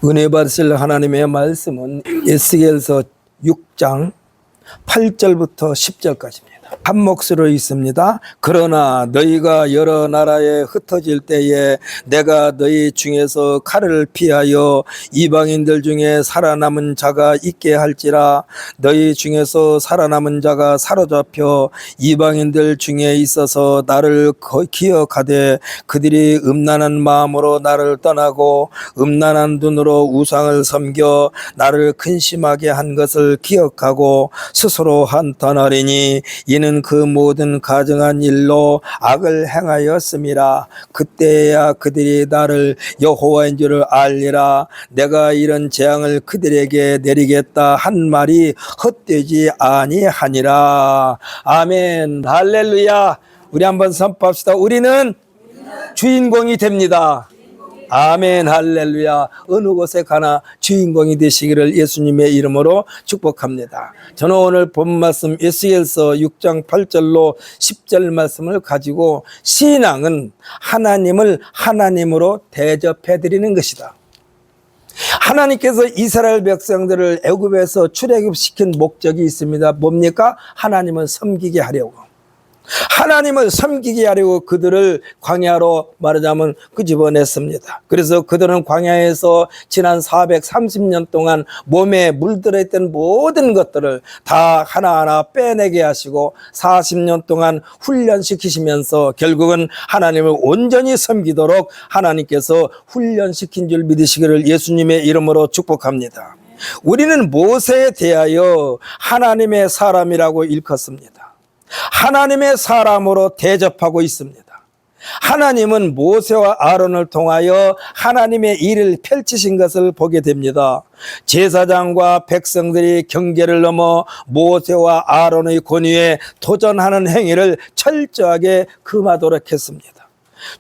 은혜 받으실 하나님의 말씀은 에스겔서 6장 8절부터 10절까지입니다. 한 몫으로 있습니다. 그러나 너희가 여러 나라에 흩어질 때에 내가 너희 중에서 칼을 피하여 이방인들 중에 살아남은 자가 있게 할지라. 너희 중에서 살아남은 자가 사로잡혀 이방인들 중에 있어서 나를 기억하되 그들이 음란한 마음으로 나를 떠나고 음란한 눈으로 우상을 섬겨 나를 근심하게 한 것을 기억하고 스스로 한탄하리니 이는 그 모든 가증한 일로 악을 행하였음이라. 그때야 그들이 나를 여호와인 줄을 알리라. 내가 이런 재앙을 그들에게 내리겠다 한 말이 헛되지 아니하니라. 아멘. 할렐루야. 우리 한번 선포합시다. 우리는 주인공이 됩니다. 아멘. 할렐루야. 어느 곳에 가나 주인공이 되시기를 예수님의 이름으로 축복합니다. 저는 오늘 본 말씀 에스겔서 6장 8절로 10절 말씀을 가지고 신앙은 하나님을 하나님으로 대접해 드리는 것이다. 하나님께서 이스라엘 백성들을 애굽에서 출애굽시킨 목적이 있습니다. 뭡니까? 하나님을 섬기게 하려고. 하나님을 섬기게 하려고 그들을 광야로 말하자면 끄집어냈습니다. 그래서 그들은 광야에서 지난 430년 동안 몸에 물들어 있던 모든 것들을 다 하나하나 빼내게 하시고 40년 동안 훈련시키시면서 결국은 하나님을 온전히 섬기도록 하나님께서 훈련시킨 줄 믿으시기를 예수님의 이름으로 축복합니다. 우리는 모세에 대하여 하나님의 사람이라고 일컫습니다. 하나님의 사람으로 대접하고 있습니다. 하나님은 모세와 아론을 통하여 하나님의 일을 펼치신 것을 보게 됩니다. 제사장과 백성들이 경계를 넘어 모세와 아론의 권위에 도전하는 행위를 철저하게 금하도록 했습니다.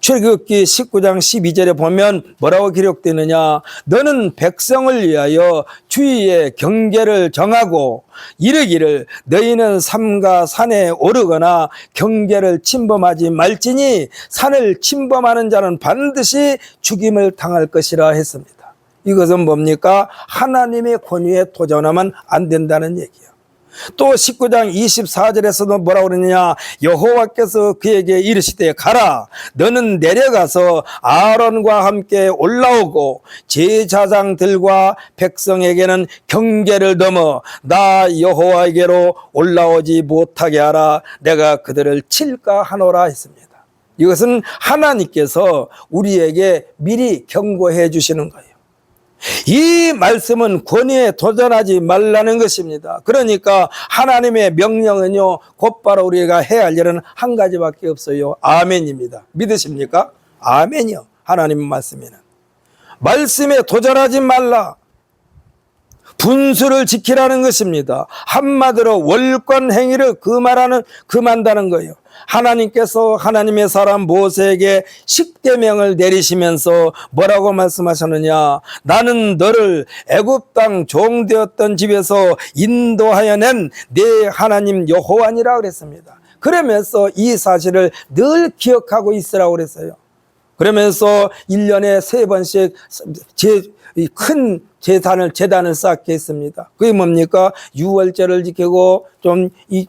출애굽기 19장 12절에 보면 뭐라고 기록되느냐? 너는 백성을 위하여 주위에 경계를 정하고 이르기를 너희는 삼가 산에 오르거나 경계를 침범하지 말지니 산을 침범하는 자는 반드시 죽임을 당할 것이라 했습니다. 이것은 뭡니까? 하나님의 권위에 도전하면 안 된다는 얘기예요. 또 19장 24절에서도 뭐라고 그러느냐? 여호와께서 그에게 이르시되 가라. 너는 내려가서 아론과 함께 올라오고 제사장들과 백성에게는 경계를 넘어 나 여호와에게로 올라오지 못하게 하라. 내가 그들을 칠까 하노라 했습니다. 이것은 하나님께서 우리에게 미리 경고해 주시는 거예요. 이 말씀은 권위에 도전하지 말라는 것입니다. 그러니까 하나님의 명령은요, 곧바로 우리가 해야 할 일은 한 가지밖에 없어요. 아멘입니다. 믿으십니까? 아멘이요. 하나님 말씀에는. 말씀에 도전하지 말라. 분수를 지키라는 것입니다. 한마디로 월권 행위를 금한다는 거예요. 하나님께서 하나님의 사람 모세에게 십계명을 내리시면서 뭐라고 말씀하셨느냐? 나는 너를 애굽 땅 종되었던 집에서 인도하여 낸 내 하나님 여호와니라 그랬습니다. 그러면서 이 사실을 늘 기억하고 있으라고 그랬어요. 그러면서 1년에 3번씩 큰 재단을 쌓게 했습니다. 그게 뭡니까? 유월절을 지키고 좀 이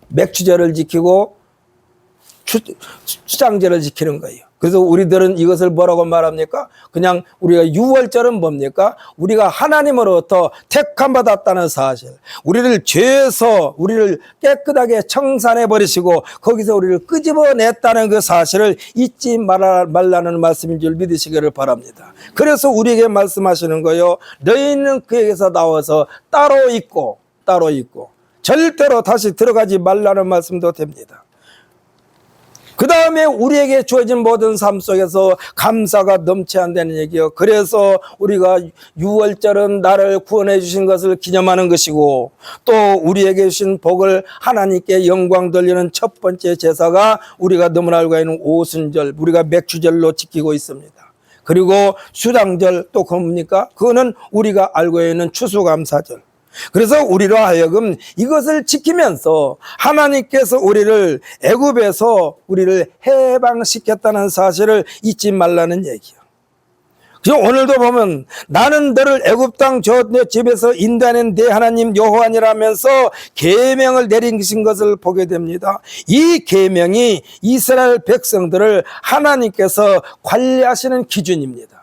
맥주절을 지키고 수장절을 지키는 거예요. 그래서 우리들은 이것을 뭐라고 말합니까? 그냥 우리가 유월절은 뭡니까? 우리가 하나님으로부터 택함 받았다는 사실, 우리를 죄에서 우리를 깨끗하게 청산해 버리시고 거기서 우리를 끄집어냈다는 그 사실을 잊지 말라는 말씀인 줄 믿으시기를 바랍니다. 그래서 우리에게 말씀하시는 거예요. 너희는 그에게서 나와서 따로 있고 절대로 다시 들어가지 말라는 말씀도 됩니다. 그 다음에 우리에게 주어진 모든 삶 속에서 감사가 넘치 않다는 얘기요. 그래서 우리가 유월절은 나를 구원해 주신 것을 기념하는 것이고, 또 우리에게 주신 복을 하나님께 영광 돌리는 첫 번째 제사가 우리가 너무나 알고 있는 오순절, 우리가 맥주절로 지키고 있습니다. 그리고 수장절 또 뭡니까? 그거는 우리가 알고 있는 추수감사절. 그래서 우리로 하여금 이것을 지키면서 하나님께서 우리를 애굽에서 우리를 해방시켰다는 사실을 잊지 말라는 얘기예요. 그래서 오늘도 보면 나는 너를 애굽 땅 저 집에서 인도하는 내 하나님 여호와니라면서 계명을 내리신 것을 보게 됩니다. 이 계명이 이스라엘 백성들을 하나님께서 관리하시는 기준입니다.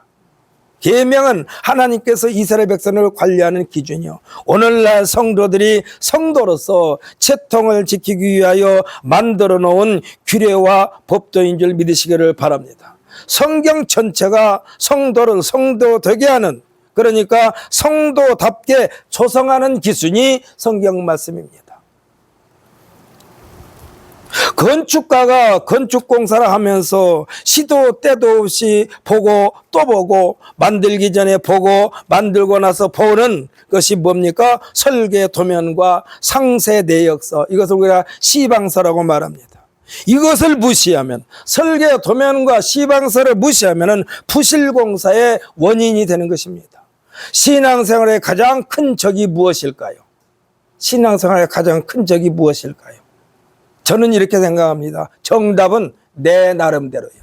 계명은 하나님께서 이스라엘 백성을 관리하는 기준이요. 오늘날 성도들이 성도로서 채통을 지키기 위하여 만들어 놓은 규례와 법도인 줄 믿으시기를 바랍니다. 성경 전체가 성도를 성도 되게 하는, 그러니까 성도답게 조성하는 기준이 성경 말씀입니다. 건축가가 건축공사를 하면서 시도 때도 없이 보고 또 보고, 만들기 전에 보고 만들고 나서 보는 것이 뭡니까? 설계 도면과 상세 내역서, 이것을 우리가 시방서라고 말합니다. 이것을 무시하면, 설계 도면과 시방서를 무시하면 부실공사의 원인이 되는 것입니다. 신앙생활의 가장 큰 적이 무엇일까요? 신앙생활의 가장 큰 적이 무엇일까요? 저는 이렇게 생각합니다. 정답은 내 나름대로요.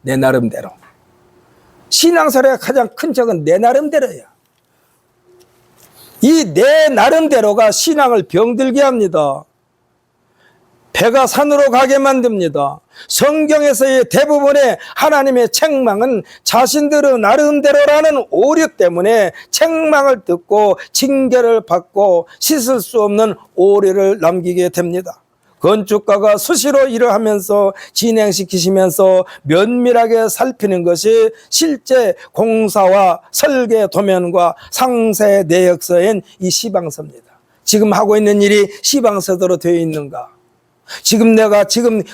내 나름대로. 신앙생활의 가장 큰 적은 내 나름대로야. 이 내 나름대로가 신앙을 병들게 합니다. 배가 산으로 가게 만듭니다. 성경에서의 대부분의 하나님의 책망은 자신들의 나름대로라는 오류 때문에 책망을 듣고 징계를 받고 씻을 수 없는 오류를 남기게 됩니다. 건축가가 수시로 일을 하면서 진행시키시면서 면밀하게 살피는 것이 실제 공사와 설계 도면과 상세 내역서인 이 시방서입니다. 지금 하고 있는 일이 시방서대로 되어 있는가? 내가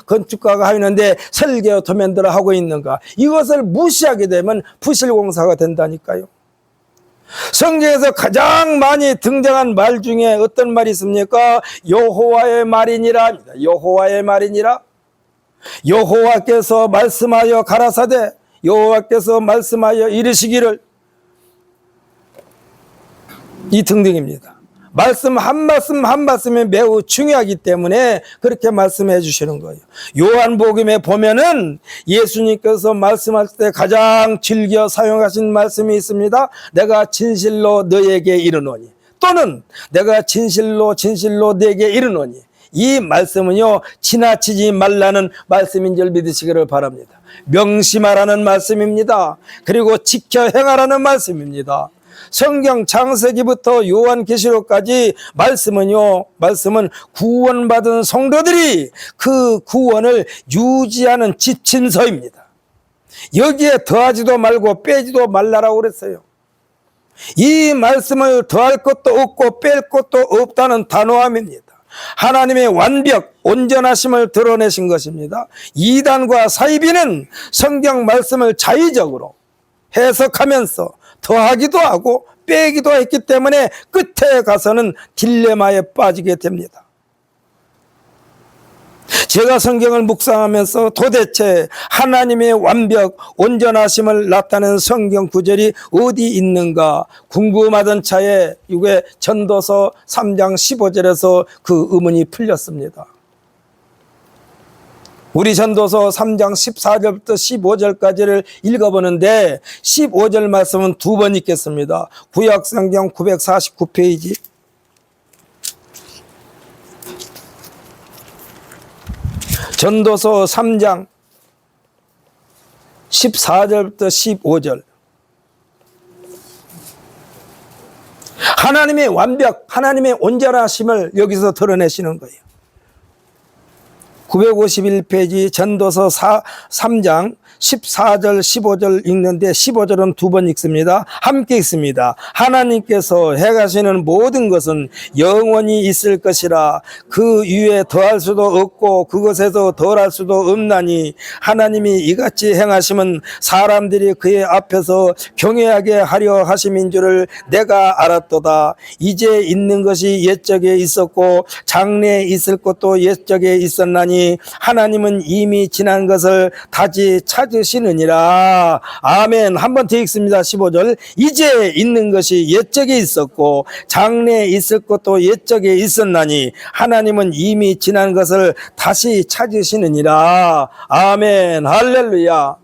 건축가가 하는데 설계 도면대로 하고 있는가? 이것을 무시하게 되면 부실공사가 된다니까요. 성경에서 가장 많이 등장한 말 중에 어떤 말이 있습니까? 여호와의 말이니라. 여호와의 말이니라. 여호와께서 말씀하여 가라사대, 여호와께서 말씀하여 이르시기를, 이 등등입니다. 말씀 한 말씀이 매우 중요하기 때문에 그렇게 말씀해 주시는 거예요. 요한복음에 보면은 예수님께서 말씀할 때 가장 즐겨 사용하신 말씀이 있습니다. 내가 진실로 너에게 이르노니, 또는 내가 진실로 너에게 이르노니. 이 말씀은요, 지나치지 말라는 말씀인 줄 믿으시기를 바랍니다. 명심하라는 말씀입니다. 그리고 지켜 행하라는 말씀입니다. 성경 창세기부터 요한계시록까지 말씀은 구원받은 성도들이 그 구원을 유지하는 지침서입니다. 여기에 더하지도 말고 빼지도 말라라고 그랬어요. 이 말씀을 더할 것도 없고 뺄 것도 없다는 단호함입니다. 하나님의 완벽, 온전하심을 드러내신 것입니다. 이단과 사이비는 성경 말씀을 자의적으로 해석하면서 더하기도 하고 빼기도 했기 때문에 끝에 가서는 딜레마에 빠지게 됩니다. 제가 성경을 묵상하면서 도대체 하나님의 완벽, 온전하심을 나타내는 성경 구절이 어디 있는가 궁금하던 차에 이게 전도서 3장 15절에서 그 의문이 풀렸습니다. 우리 전도서 3장 14절부터 15절까지를 읽어보는데 15절 말씀은 두 번 읽겠습니다. 구약성경 949페이지. 전도서 3장 14절부터 15절. 하나님의 완벽, 하나님의 온전하심을 여기서 드러내시는 거예요. 951페이지 전도서 3장 14절 15절 읽는데 15절은 두 번 읽습니다. 함께 읽습니다. 하나님께서 행하시는 모든 것은 영원히 있을 것이라. 그 위에 더할 수도 없고 그것에서 덜할 수도 없나니 하나님이 이같이 행하심은 사람들이 그의 앞에서 경외하게 하려 하심인 줄을 내가 알았도다. 이제 있는 것이 옛적에 있었고 장래에 있을 것도 옛적에 있었나니 하나님은 이미 지난 것을 다시 찾으시느니라. 아멘. 한 번 더 읽습니다. 15절. 이제 있는 것이 옛적에 있었고 장래에 있을 것도 옛적에 있었나니 하나님은 이미 지난 것을 다시 찾으시느니라. 아멘. 할렐루야.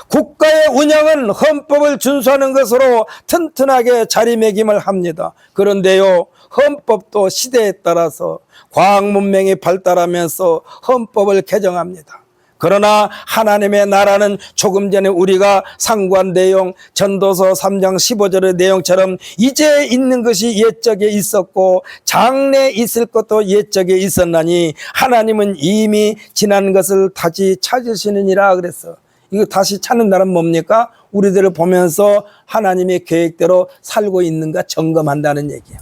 국가의 운영은 헌법을 준수하는 것으로 튼튼하게 자리매김을 합니다. 그런데요, 헌법도 시대에 따라서 과학 문명이 발달하면서 헌법을 개정합니다. 그러나 하나님의 나라는 조금 전에 우리가 상고한 내용, 전도서 3장 15절의 내용처럼 이제 있는 것이 옛적에 있었고 장래 있을 것도 옛적에 있었나니 하나님은 이미 지난 것을 다시 찾으시느니라 그랬어. 이거 다시 찾는 날은 뭡니까? 우리들을 보면서 하나님의 계획대로 살고 있는가 점검한다는 얘기예요.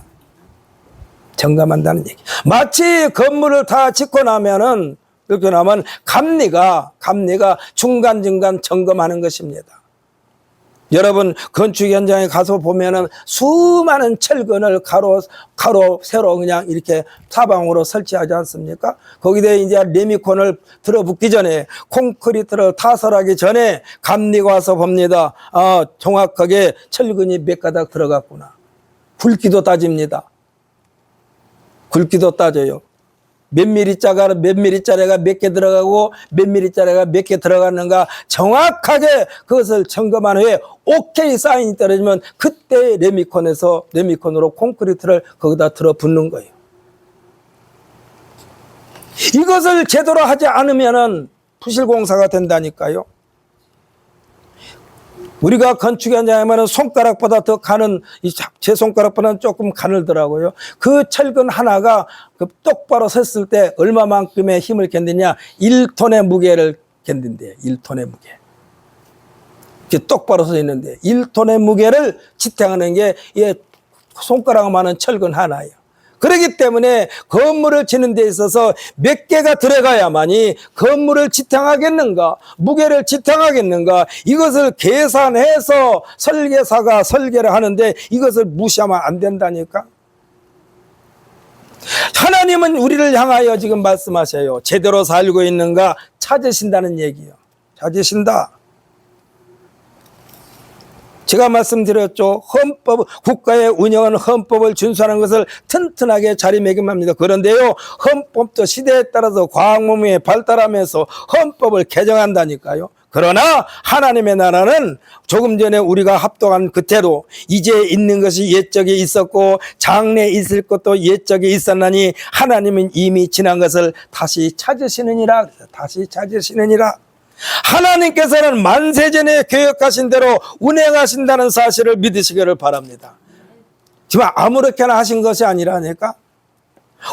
점검한다는 얘기. 마치 건물을 다 짓고 나면은 이렇게 나면 감리가 중간중간 점검하는 것입니다. 여러분 건축 현장에 가서 보면은 수많은 철근을 가로 세로 그냥 이렇게 사방으로 설치하지 않습니까? 거기다 이제 레미콘을 들어붙기 전에 콘크리트를 타설하기 전에 감리가 와서 봅니다. 아, 정확하게 철근이 몇 가닥 들어갔구나. 굵기도 따집니다. 굵기도 따져요. 몇 미리짜리가 몇 개 들어가고 몇 미리짜리가 몇 개 들어갔는가 정확하게 그것을 점검한 후에 오케이 사인이 떨어지면 그때 레미콘으로 콘크리트를 거기다 들어붙는 거예요. 이것을 제대로 하지 않으면은 부실공사가 된다니까요. 우리가 건축 현장에 하면 손가락보다 더 가는, 제 손가락보다는 조금 가늘더라고요. 그 철근 하나가 똑바로 섰을 때 얼마만큼의 힘을 견디냐? 1톤의 무게를 견딘대요. 1톤의 무게. 이렇게 똑바로 서 있는데 1톤의 무게를 지탱하는 게 손가락만한 철근 하나예요. 그렇기 때문에 건물을 짓는 데 있어서 몇 개가 들어가야만이 건물을 지탱하겠는가, 무게를 지탱하겠는가, 이것을 계산해서 설계사가 설계를 하는데 이것을 무시하면 안 된다니까. 하나님은 우리를 향하여 지금 말씀하셔요. 제대로 살고 있는가 찾으신다는 얘기예요. 찾으신다. 제가 말씀드렸죠. 국가의 운영은 헌법을 준수하는 것을 튼튼하게 자리매김합니다. 그런데요, 헌법도 시대에 따라서 과학 문명이 발달하면서 헌법을 개정한다니까요. 그러나 하나님의 나라는 조금 전에 우리가 합독한 그때도 이제 있는 것이 옛적에 있었고 장래에 있을 것도 옛적에 있었나니 하나님은 이미 지난 것을 다시 찾으시느니라. 다시 찾으시느니라. 하나님께서는 만세전에 계획하신 대로 운행하신다는 사실을 믿으시기를 바랍니다. 지금 아무렇게나 하신 것이 아니라니까.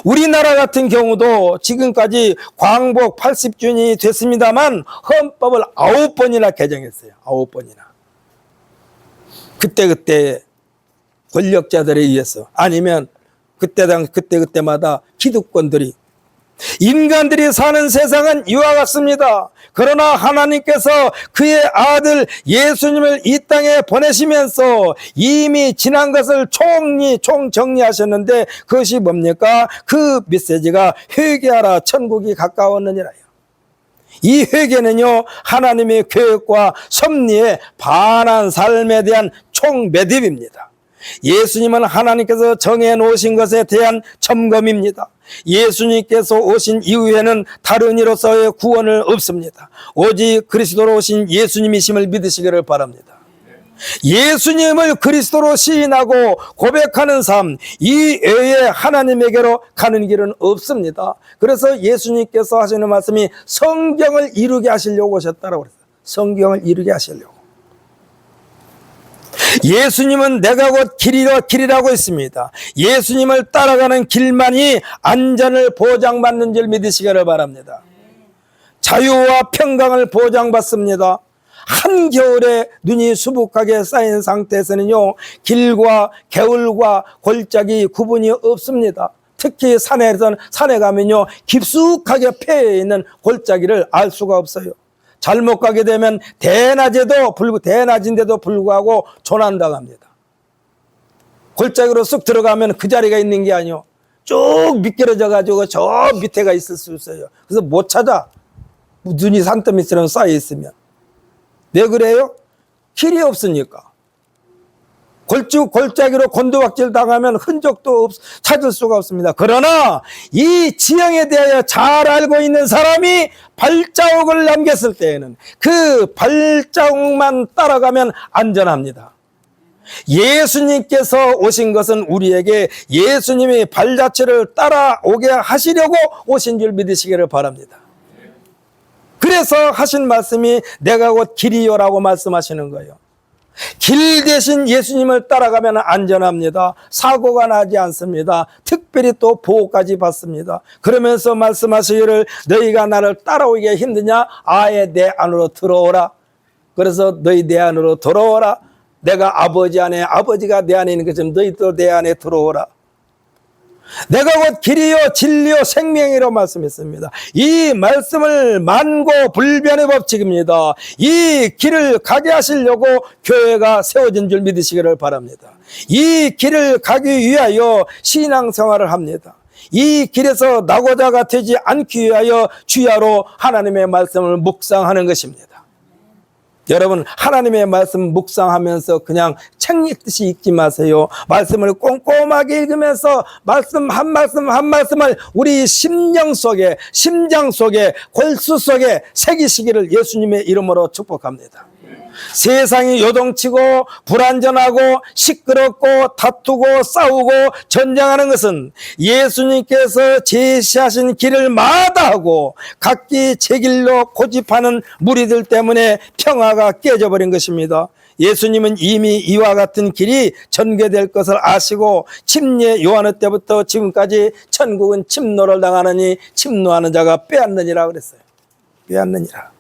우리나라 같은 경우도 지금까지 광복 80주년이 됐습니다만 헌법을 9번이나 개정했어요. 9번이나. 그때 권력자들에 의해서 아니면 그때마다 기득권들이 인간들이 사는 세상은 이와 같습니다. 그러나 하나님께서 그의 아들 예수님을 이 땅에 보내시면서 이미 지난 것을 총정리하셨는데 그것이 뭡니까? 그 메시지가 회개하라 천국이 가까웠느니라요. 이 회개는요 하나님의 계획과 섭리에 반한 삶에 대한 총매듭입니다. 예수님은 하나님께서 정해놓으신 것에 대한 점검입니다. 예수님께서 오신 이후에는 다른 이로서의 구원은 없습니다. 오직 그리스도로 오신 예수님이심을 믿으시기를 바랍니다. 예수님을 그리스도로 시인하고 고백하는 삶, 이 외에 하나님에게로 가는 길은 없습니다. 그래서 예수님께서 하시는 말씀이 성경을 이루게 하시려고 오셨다고 그랬어요. 성경을 이루게 하시려고. 예수님은 내가 곧 길이라고 했습니다. 예수님을 따라가는 길만이 안전을 보장받는 줄 믿으시기를 바랍니다. 자유와 평강을 보장받습니다. 한겨울에 눈이 수북하게 쌓인 상태에서는요 길과 개울과 골짜기 구분이 없습니다. 특히 산에 가면요 깊숙하게 패여 있는 골짜기를 알 수가 없어요. 잘못 가게 되면 대낮인데도 불구하고 조난당합니다. 골짜기로 쑥 들어가면 그 자리가 있는 게 아니요 쭉 미끄러져 가지고 저 밑에가 있을 수 있어요. 그래서 못 찾아. 눈이 산더미처럼 쌓여 있으면. 왜 그래요? 길이 없으니까. 골짜기로 곤두박질 당하면 흔적도 찾을 수가 없습니다. 그러나 이 지형에 대하여 잘 알고 있는 사람이 발자국을 남겼을 때에는 그 발자국만 따라가면 안전합니다. 예수님께서 오신 것은 우리에게 예수님의 발자취를 따라오게 하시려고 오신 줄 믿으시기를 바랍니다. 그래서 하신 말씀이 내가 곧 길이요라고 말씀하시는 거예요. 길 대신 예수님을 따라가면 안전합니다. 사고가 나지 않습니다. 특별히 또 보호까지 받습니다. 그러면서 말씀하시기를 너희가 나를 따라오기가 힘드냐? 아예 내 안으로 들어오라. 그래서 너희 내 안으로 들어오라. 내가 아버지 안에, 아버지가 내 안에 있는 것처럼 너희도 내 안에 들어오라. 내가 곧 길이요 진리요 생명이라고 말씀했습니다. 이 말씀을 만고불변의 법칙입니다. 이 길을 가게 하시려고 교회가 세워진 줄 믿으시기를 바랍니다. 이 길을 가기 위하여 신앙생활을 합니다. 이 길에서 낙오자가 되지 않기 위하여 주야로 하나님의 말씀을 묵상하는 것입니다. 여러분, 하나님의 말씀 묵상하면서 그냥 책 읽듯이 읽지 마세요. 말씀을 꼼꼼하게 읽으면서 말씀 한 말씀 한 말씀을 우리 심령 속에, 심장 속에, 골수 속에 새기시기를 예수님의 이름으로 축복합니다. 세상이 요동치고 불안전하고 시끄럽고 다투고 싸우고 전쟁하는 것은 예수님께서 제시하신 길을 마다하고 각기 제 길로 고집하는 무리들 때문에 평화가 깨져버린 것입니다. 예수님은 이미 이와 같은 길이 전개될 것을 아시고 침례 요한의 때부터 지금까지 천국은 침노를 당하느니 침노하는 자가 빼앗느니라 그랬어요. 빼앗느니라.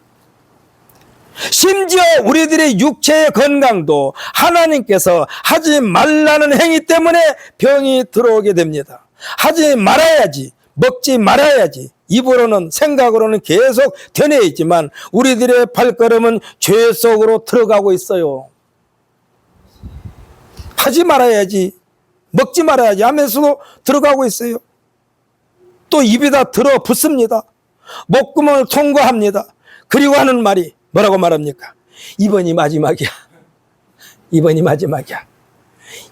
심지어 우리들의 육체의 건강도 하나님께서 하지 말라는 행위 때문에 병이 들어오게 됩니다. 하지 말아야지, 먹지 말아야지, 입으로는 생각으로는 계속 되뇌 있지만 우리들의 발걸음은 죄 속으로 들어가고 있어요. 하지 말아야지, 먹지 말아야지 하면서도 들어가고 있어요. 또 입에다 들어 붓습니다. 목구멍을 통과합니다. 그리고 하는 말이 뭐라고 말합니까? 이번이 마지막이야. 이번이 마지막이야.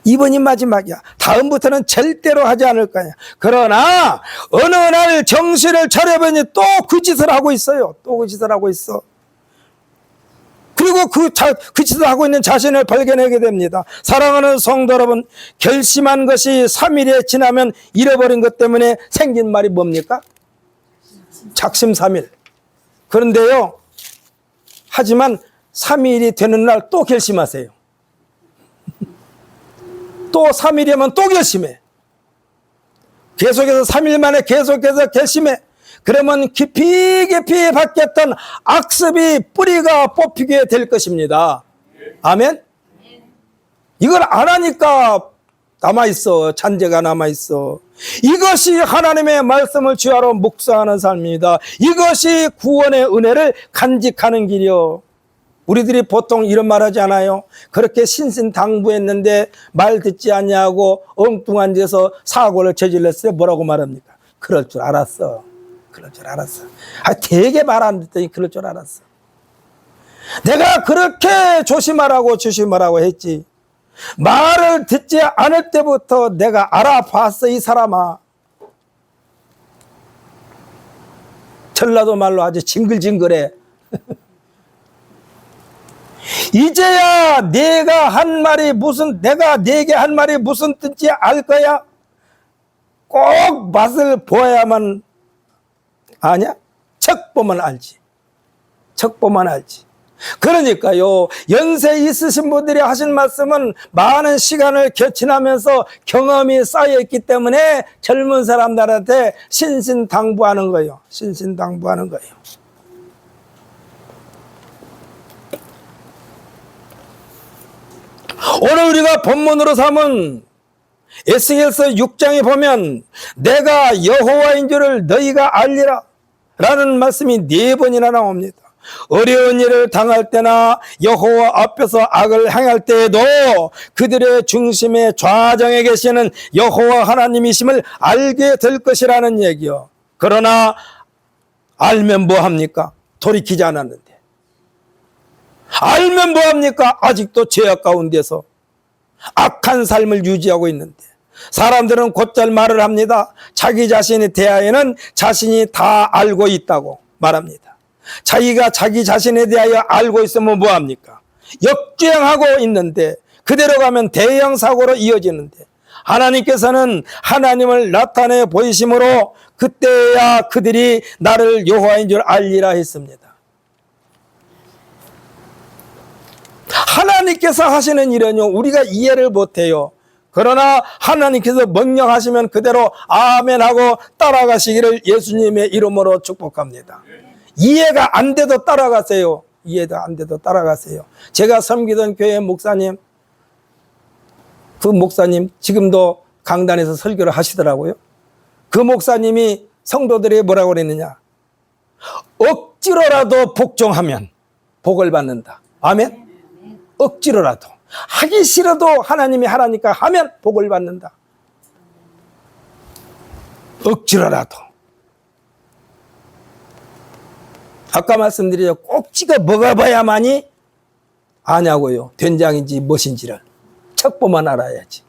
이번이 마지막이야. 다음부터는 절대로 하지 않을 거야. 그러나 어느 날 정신을 차려보니 또 그 짓을 하고 있어요. 또 그 짓을 하고 있어. 그리고 그 짓을 하고 있는 자신을 발견하게 됩니다. 사랑하는 성도 여러분, 결심한 것이 3일에 지나면 잃어버린 것 때문에 생긴 말이 뭡니까? 작심삼일. 그런데요, 하지만 3일이 되는 날 또 결심하세요. 또 3일이면 또 결심해. 계속해서 3일 만에 계속해서 결심해. 그러면 깊이 깊이 박혔던 악습이 뿌리가 뽑히게 될 것입니다. 아멘? 이걸 안 하니까 남아있어. 잔재가 남아있어. 이것이 하나님의 말씀을 주야로 묵상하는 삶입니다. 이것이 구원의 은혜를 간직하는 길이요. 우리들이 보통 이런 말 하지 않아요? 그렇게 신신당부했는데 말 듣지 않냐고 엉뚱한 데서 사고를 저질렀어요. 뭐라고 말합니까? 그럴 줄 알았어. 그럴 줄 알았어. 되게 말 안 듣더니 그럴 줄 알았어. 내가 그렇게 조심하라고 했지. 말을 듣지 않을 때부터 내가 알아봤어. 이 사람아. 전라도 말로 아주 징글징글해. 이제야 내가 내게 한 말이 무슨 뜻인지 알 거야? 꼭 맛을 보아야만 아냐? 척 보면 알지. 척 보면 알지. 그러니까요, 연세 있으신 분들이 하신 말씀은 많은 시간을 지나면서 경험이 쌓여있기 때문에 젊은 사람들한테 신신당부하는 거예요. 신신당부하는 거예요. 오늘 우리가 본문으로 삼은 에스겔서 6장에 보면 내가 여호와인 줄을 너희가 알리라 라는 말씀이 4번이나 나옵니다. 어려운 일을 당할 때나 여호와 앞에서 악을 행할 때에도 그들의 중심에 좌정에 계시는 여호와 하나님이심을 알게 될 것이라는 얘기요. 그러나 알면 뭐합니까? 돌이키지 않았는데. 알면 뭐합니까? 아직도 죄악 가운데서. 악한 삶을 유지하고 있는데 사람들은 곧잘 말을 합니다. 자기 자신에 대하여는 자신이 다 알고 있다고 말합니다. 자기가 자기 자신에 대하여 알고 있으면 뭐합니까? 역주행하고 있는데 그대로 가면 대형 사고로 이어지는데 하나님께서는 하나님을 나타내 보이심으로 그때야 그들이 나를 여호와인 줄 알리라 했습니다. 하나님께서 하시는 일은요 우리가 이해를 못해요. 그러나 하나님께서 명령하시면 그대로 아멘하고 따라가시기를 예수님의 이름으로 축복합니다. 이해가 안 돼도 따라가세요. 이해가 안 돼도 따라가세요. 제가 섬기던 교회 목사님, 그 목사님 지금도 강단에서 설교를 하시더라고요. 그 목사님이 성도들이 뭐라고 그랬느냐, 억지로라도 복종하면 복을 받는다. 아멘. 억지로라도, 하기 싫어도 하나님이 하라니까 하면 복을 받는다. 억지로라도. 아까 말씀드린 꼭지가 먹어봐야만이 아냐고요. 된장인지 무엇인지를 척보만 알아야지.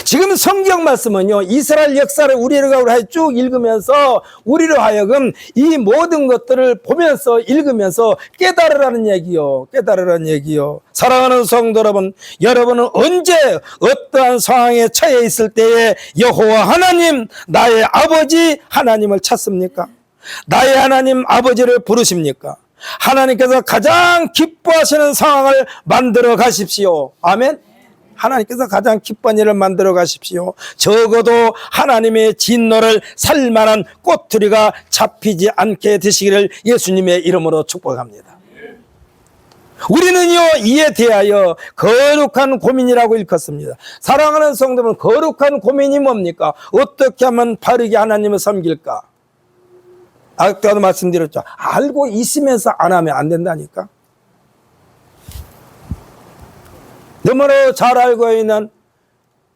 지금 성경 말씀은요 이스라엘 역사를 우리가 쭉 읽으면서 우리로 하여금 이 모든 것들을 보면서 읽으면서 깨달으라는 얘기요. 깨달으라는 얘기요. 사랑하는 성도 여러분, 여러분은 언제 어떠한 상황에 처해 있을 때에 여호와 하나님 나의 아버지 하나님을 찾습니까? 나의 하나님 아버지를 부르십니까? 하나님께서 가장 기뻐하시는 상황을 만들어 가십시오. 아멘. 하나님께서 가장 기뻐하는 일을 만들어 가십시오. 적어도 하나님의 진노를 살만한 꼬투리가 잡히지 않게 되시기를 예수님의 이름으로 축복합니다. 우리는요 이에 대하여 거룩한 고민이라고 읽었습니다. 사랑하는 성도분, 거룩한 고민이 뭡니까? 어떻게 하면 바르게 하나님을 섬길까? 아까도 말씀드렸죠. 알고 있으면서 안 하면 안 된다니까. 너무나 잘 알고 있는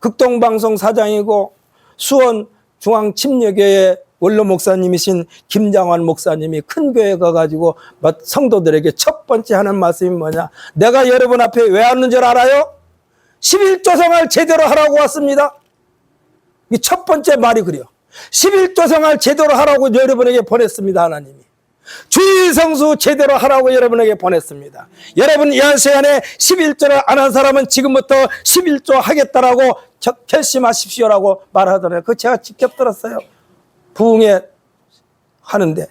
극동방송 사장이고 수원 중앙침례교회 원로 목사님이신 김장환 목사님이 큰 교회 가가지고 성도들에게 첫 번째 하는 말씀이 뭐냐? 내가 여러분 앞에 왜 왔는 줄 알아요? 11조성을 제대로 하라고 왔습니다. 이 첫 번째 말이 그래요. 11조성을 제대로 하라고 여러분에게 보냈습니다. 하나님이. 주일 성수 제대로 하라고 여러분에게 보냈습니다. 여러분 이 한 시간에 11조를 안 한 사람은 지금부터 11조 하겠다라고 결심하십시오라고 말하더라고요. 그거 제가 직접 들었어요. 부흥회 하는데.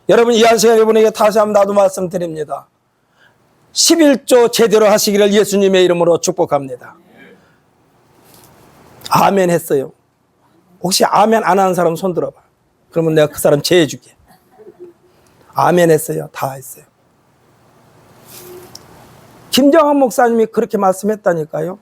여러분 이 한 시간에 여러분에게 다시 한번 나도 말씀드립니다. 11조 제대로 하시기를 예수님의 이름으로 축복합니다. 아멘 했어요. 혹시 아멘 안 하는 사람 손 들어봐. 그러면 내가 그 사람 제해 줄게. 아멘 했어요. 다 했어요. 김정한 목사님이 그렇게 말씀했다니까요.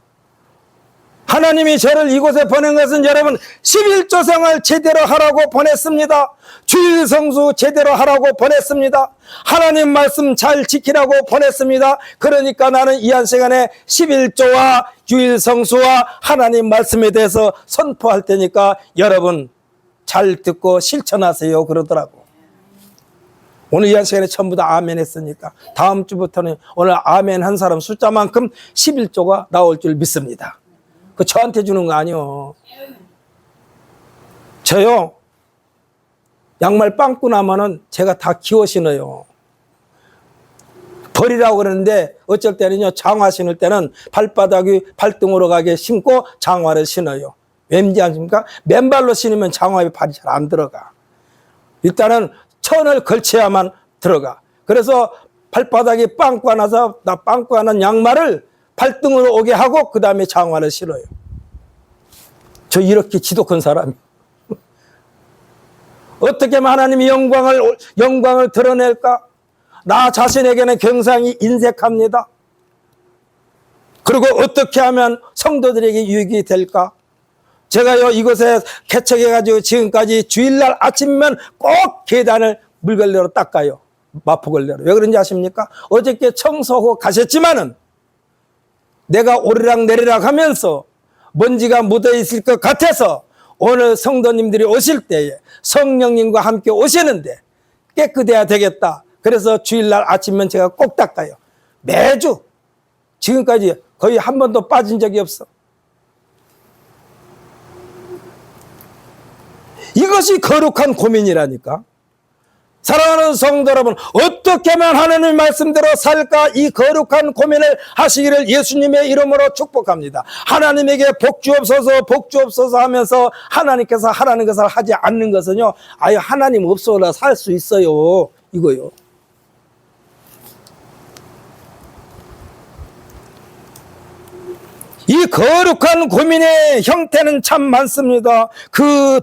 하나님이 저를 이곳에 보낸 것은 여러분 11조성을 제대로 하라고 보냈습니다. 주일 성수 제대로 하라고 보냈습니다. 하나님 말씀 잘 지키라고 보냈습니다. 그러니까 나는 이 한 시간에 11조와 주일 성수와 하나님 말씀에 대해서 선포할 테니까 여러분 잘 듣고 실천하세요 그러더라고. 오늘 이 한 시간에 전부 다 아멘 했으니까 다음 주부터는 오늘 아멘 한 사람 숫자만큼 11조가 나올 줄 믿습니다. 그 저한테 주는 거 아니요. 저요 양말 빵꾸 나면은 제가 다 기워 신어요. 버리라고 그러는데 어쩔 때는요 장화 신을 때는 발바닥이 발등으로 가게 신고 장화를 신어요. 왠지 아십니까? 맨발로 신으면 장화에 발이 잘 안 들어가. 일단은 천을 걸쳐야만 들어가. 그래서 발바닥이 빵꾸가 나서 나 빵꾸가 난 양말을 발등으로 오게 하고 그 다음에 장화를 신어요. 저 이렇게 지독한 사람이. 어떻게 하면 하나님이 영광을 드러낼까? 나 자신에게는 굉장히 인색합니다. 그리고 어떻게 하면 성도들에게 유익이 될까? 제가요 이곳에 개척해가지고 지금까지 주일날 아침이면 꼭 계단을 물걸레로 닦아요. 마포걸레로. 왜 그런지 아십니까? 어저께 청소하고 가셨지만은 내가 오르락 내리락 하면서 먼지가 묻어 있을 것 같아서 오늘 성도님들이 오실 때에 성령님과 함께 오시는데 깨끗해야 되겠다. 그래서 주일날 아침면 제가 꼭 닦아요. 매주 지금까지 거의 한 번도 빠진 적이 없어. 이것이 거룩한 고민이라니까. 사랑하는 성도 여러분, 어떻게 하면 하나님의 말씀대로 살까? 이 거룩한 고민을 하시기를 예수님의 이름으로 축복합니다. 하나님에게 복주옵소서 복주옵소서 하면서 하나님께서 하라는 것을 하지 않는 것은요, 아예 하나님 없어도 살 수 있어요, 이거요. 이 거룩한 고민의 형태는 참 많습니다. 그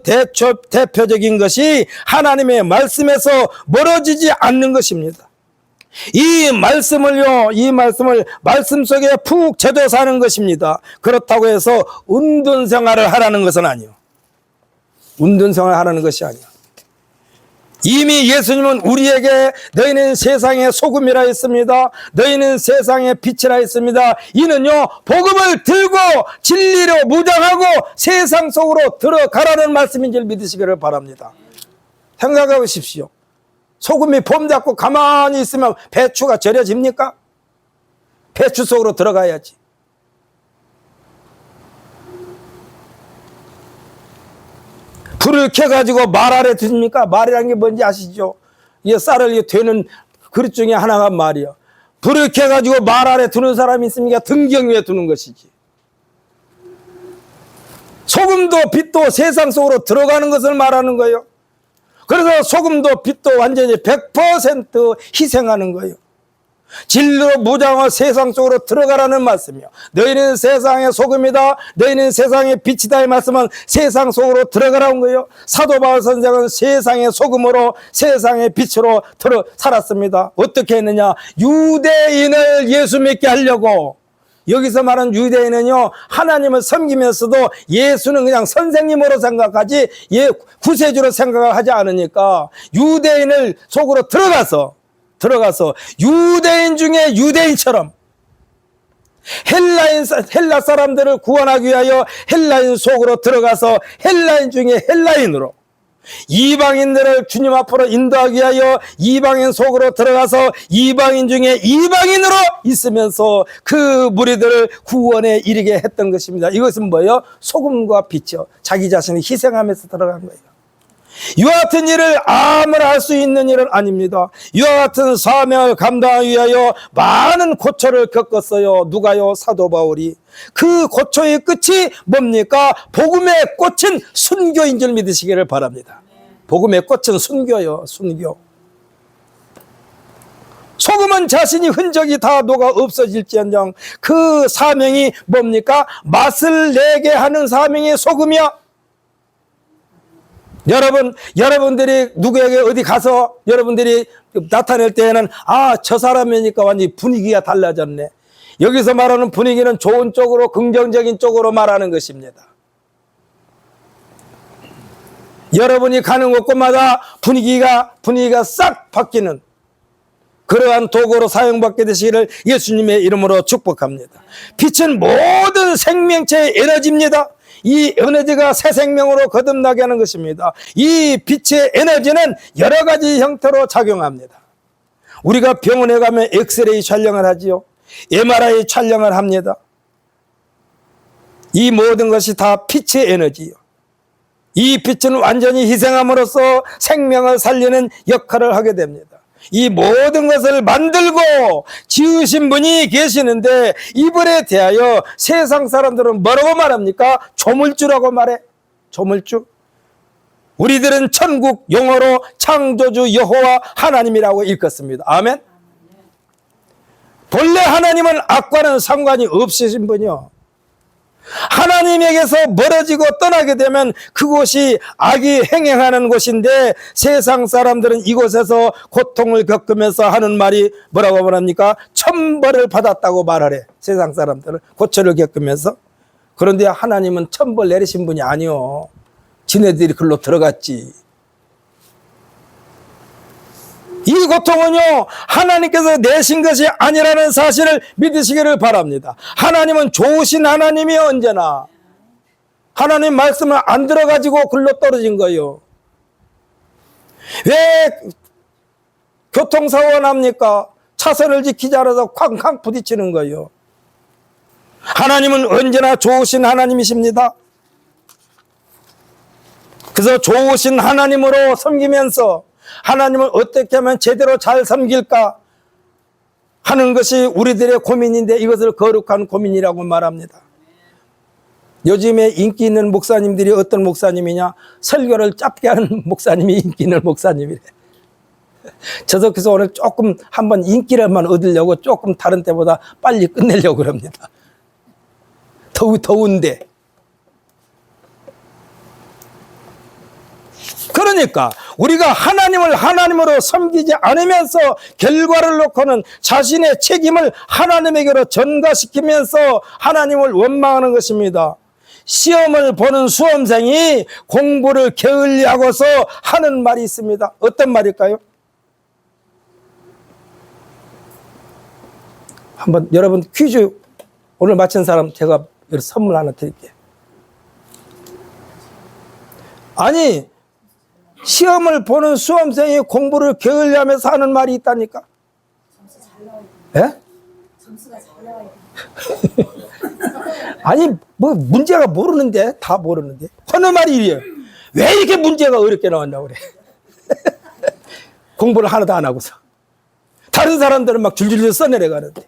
대표적인 것이 하나님의 말씀에서 멀어지지 않는 것입니다. 이 말씀을 말씀 속에 푹 젖어 사는 것입니다. 그렇다고 해서 운동 생활을 하라는 것은 아니요. 운동 생활을 하라는 것이 아니요. 이미 예수님은 우리에게 너희는 세상의 소금이라 했습니다. 너희는 세상의 빛이라 했습니다. 이는요, 복음을 들고 진리로 무장하고 세상 속으로 들어가라는 말씀인 줄 믿으시기를 바랍니다. 생각해 보십시오. 소금이 봄 잡고 가만히 있으면 배추가 절여집니까? 배추 속으로 들어가야지. 불을 켜가지고 말 아래 두십니까? 말이라는 게 뭔지 아시죠? 이 쌀을 되는 그릇 중에 하나가 말이요. 불을 켜가지고 말 아래 두는 사람이 있습니까? 등경 위에 두는 것이지. 소금도 빛도 세상 속으로 들어가는 것을 말하는 거예요. 그래서 소금도 빛도 완전히 100% 희생하는 거예요. 진리로 무장하고 세상 속으로 들어가라는 말씀이요. 너희는 세상의 소금이다, 너희는 세상의 빛이다. 이 말씀은 세상 속으로 들어가라는 거예요. 사도 바울 선생은 세상의 소금으로 세상의 빛으로 살았습니다. 어떻게 했느냐? 유대인을 예수 믿게 하려고. 여기서 말하는 유대인은요, 하나님을 섬기면서도 예수는 그냥 선생님으로 생각하지 구세주로 생각을 하지 않으니까 유대인을 속으로 들어가서 유대인 중에 유대인처럼 헬라 사람들을 구원하기 위하여 헬라인 속으로 들어가서 헬라인 중에 헬라인으로, 이방인들을 주님 앞으로 인도하기 위하여 이방인 속으로 들어가서 이방인 중에 이방인으로 있으면서 그 무리들을 구원에 이르게 했던 것입니다. 이것은 뭐예요? 소금과 빛이요. 자기 자신을 희생하면서 들어간 거예요. 이와 같은 일을 아무나 할 수 있는 일은 아닙니다. 이와 같은 사명을 감당하기 위하여 많은 고초를 겪었어요. 누가요? 사도 바울이. 그 고초의 끝이 뭡니까? 복음의 꽃은 순교인 줄 믿으시기를 바랍니다. 복음의 꽃은 순교요, 순교. 소금은 자신이 흔적이 다 녹아 없어질지언정 그 사명이 뭡니까? 맛을 내게 하는 사명이 소금이야. 여러분들이 누구에게 어디 가서 여러분들이 나타낼 때에는 저 사람이니까 완전히 분위기가 달라졌네. 여기서 말하는 분위기는 좋은 쪽으로, 긍정적인 쪽으로 말하는 것입니다. 여러분이 가는 곳곳마다 분위기가 싹 바뀌는 그러한 도구로 사용받게 되시기를 예수님의 이름으로 축복합니다. 빛은 모든 생명체의 에너지입니다. 이 에너지가 새 생명으로 거듭나게 하는 것입니다. 이 빛의 에너지는 여러 가지 형태로 작용합니다. 우리가 병원에 가면 엑스레이 촬영을 하지요. MRI 촬영을 합니다. 이 모든 것이 다 빛의 에너지요. 이 빛은 완전히 희생함으로써 생명을 살리는 역할을 하게 됩니다. 이 모든 것을 만들고 지으신 분이 계시는데 이분에 대하여 세상 사람들은 뭐라고 말합니까? 조물주라고 말해. 조물주. 우리들은 천국 용어로 창조주 여호와 하나님이라고 읽었습니다. 아멘. 본래 하나님은 악과는 상관이 없으신 분이요. 하나님에게서 멀어지고 떠나게 되면 그곳이 악이 행행하는 곳인데 세상 사람들은 이곳에서 고통을 겪으면서 하는 말이 뭐라고 말합니까? 천벌을 받았다고 말하래. 세상 사람들은 고초를 겪으면서. 그런데 하나님은 천벌 내리신 분이 아니요. 지네들이 글로 들어갔지. 이 고통은요, 하나님께서 내신 것이 아니라는 사실을 믿으시기를 바랍니다. 하나님은 좋으신 하나님이 언제나 하나님 말씀을 안 들어가지고 글로 떨어진 거예요. 왜 교통사고가 납니까? 차선을 지키지 않아서 쾅쾅 부딪히는 거예요. 하나님은 언제나 좋으신 하나님이십니다. 그래서 좋으신 하나님으로 섬기면서 하나님을 어떻게 하면 제대로 잘 섬길까 하는 것이 우리들의 고민인데 이것을 거룩한 고민이라고 말합니다. 요즘에 인기 있는 목사님들이 어떤 목사님이냐? 설교를 짧게 하는 목사님이 인기 있는 목사님이래. 저도 그래서 오늘 조금 한번 인기를만 얻으려고 조금 다른 때보다 빨리 끝내려고 그럽니다. 더운데. 그러니까 우리가 하나님을 하나님으로 섬기지 않으면서 결과를 놓고는 자신의 책임을 하나님에게로 전가시키면서 하나님을 원망하는 것입니다. 시험을 보는 수험생이 공부를 게을리하고서 하는 말이 있습니다. 어떤 말일까요? 한번 여러분 퀴즈 오늘 맞힌 사람 제가 선물 하나 드릴게요. 아니 시험을 보는 수험생이 공부를 게을리하면서 하는 말이 있다니까. 점수 잘 나와야 돼. 예? 점수가 잘 나와야 돼. 아니 뭐 문제가 모르는데 다 모르는데 어느 말이 이래요. 왜 이렇게 문제가 어렵게 나왔냐고 그래. 공부를 하나도 안 하고서 다른 사람들은 막 줄줄줄 써내려가는데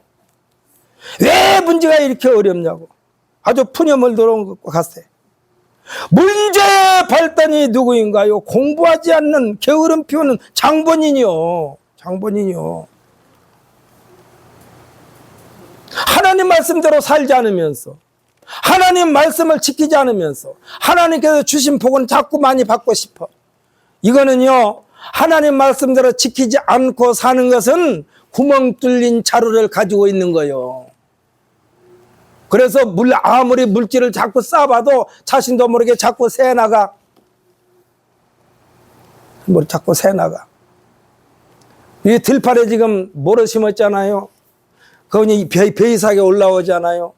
왜 문제가 이렇게 어렵냐고 아주 푸념을 들어온 것 같아요. 문제 발단이 누구인가요? 공부하지 않는 게으름 피우는 장본인이요. 장본인이요. 하나님 말씀대로 살지 않으면서 하나님 말씀을 지키지 않으면서 하나님께서 주신 복은 자꾸 많이 받고 싶어. 이거는요. 하나님 말씀대로 지키지 않고 사는 것은 구멍 뚫린 자루를 가지고 있는 거예요. 그래서 아무리 물질을 자꾸 쌓아봐도 자신도 모르게 자꾸 새나가. 자꾸 새나가. 이 들판에 지금 모래 심었잖아요. 거기 벼이삭이 올라오잖아요.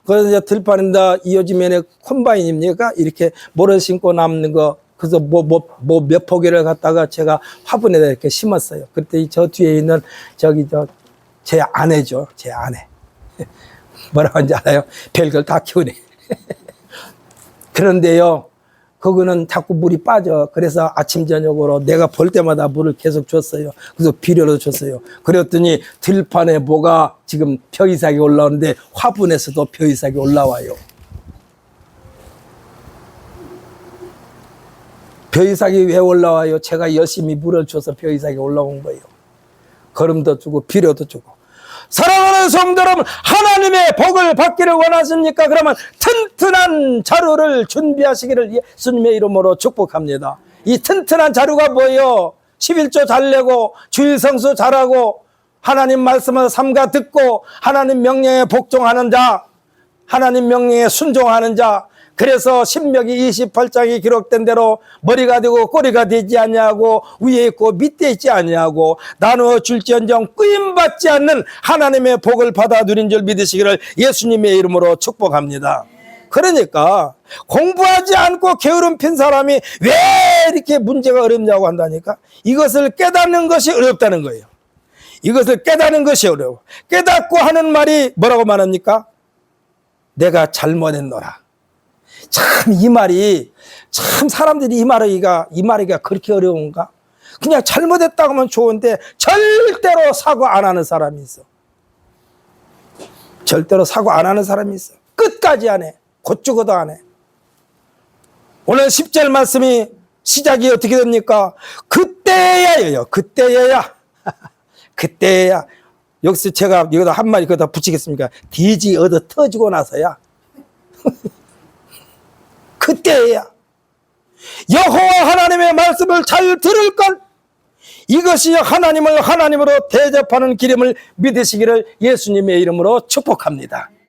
그래서 이제 들판인다 요즘에는 콤바인입니까? 이렇게 모래 심고 남는 거. 그래서 몇 포기를 갖다가 제가 화분에다 이렇게 심었어요. 그때 저 뒤에 있는 제 아내죠. 제 아내. 뭐라고 하는지 알아요? 별걸 다 키우네. 그런데요, 그거는 자꾸 물이 빠져. 그래서 아침, 저녁으로 내가 볼 때마다 물을 계속 줬어요. 그래서 비료도 줬어요. 그랬더니 들판에 뭐가 지금 벼이삭이 올라오는데 화분에서도 벼이삭이 올라와요. 벼이삭이 왜 올라와요? 제가 열심히 물을 줘서 벼이삭이 올라온 거예요. 거름도 주고 비료도 주고. 사랑하는 성도 여러분, 하나님의 복을 받기를 원하십니까? 그러면 튼튼한 자루를 준비하시기를 예수님의 이름으로 축복합니다. 이 튼튼한 자루가 뭐예요? 11조 잘 내고 주일 성수 잘하고 하나님 말씀을 삼가 듣고 하나님 명령에 복종하는 자, 하나님 명령에 순종하는 자. 그래서 신명기 28장에 기록된 대로 머리가 되고 꼬리가 되지 아니하고 위에 있고 밑에 있지 아니하고 나누어 줄지언정 꾸임받지 않는 하나님의 복을 받아 누린 줄 믿으시기를 예수님의 이름으로 축복합니다. 그러니까 공부하지 않고 게으름 핀 사람이 왜 이렇게 문제가 어렵냐고 한다니까. 이것을 깨닫는 것이 어렵다는 거예요. 이것을 깨닫는 것이 어려워. 깨닫고 하는 말이 뭐라고 말합니까? 내가 잘못했노라. 참 이 말이 참 사람들이 이 말이가 그렇게 어려운가? 그냥 잘못했다고 하면 좋은데 절대로 사과 안 하는 사람이 있어. 절대로 사과 안 하는 사람이 있어. 끝까지 안 해. 곧 죽어도 안 해. 오늘 10절 말씀이 시작이 어떻게 됩니까? 그때야예요. 그때야. 그때야. 여기서 제가 여기다 한마디 거기다 붙이겠습니까? 돼지 얻어 터지고 나서야. 그때야. 여호와 하나님의 말씀을 잘 들을 것. 이것이 하나님을 하나님으로 대접하는 길임을 믿으시기를 예수님의 이름으로 축복합니다.